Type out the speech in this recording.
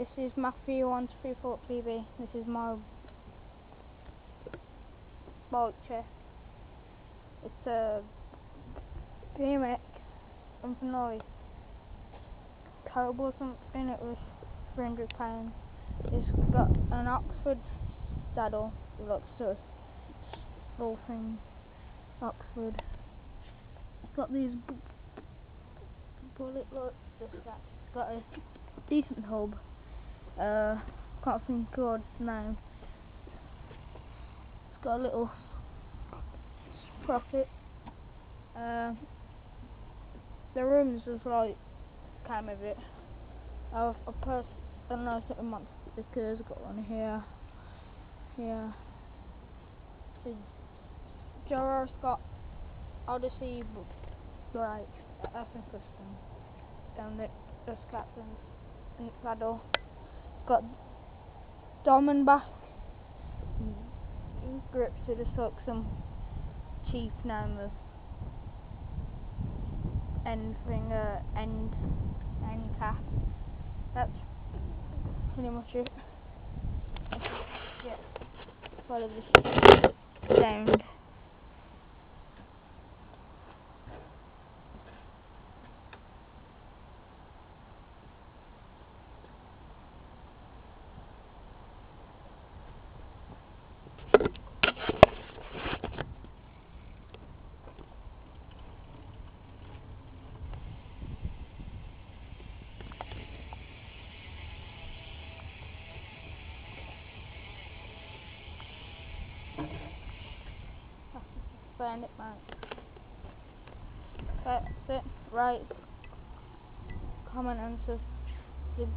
This is Matthew 134 TV. This is my bike check. It's a BMX something like Cobble something. It was £300. It's got an Oxford saddle. It looks so small thing. Oxford. It's got these bullet lights. It's got a decent hub. Can't think of its name. It's got a little sprocket. The rims was like came with it. I've personalised it with my stickers. I've got one here. The Jora Scott Odyssey brakes. That's in custom. Down the captains and the paddle. It's got Diamondback grips. It just like some cheap name of end cap. That's pretty much it. Yeah. Follow this sound. Found it, mate. That's it. Right. Comment and subscribe.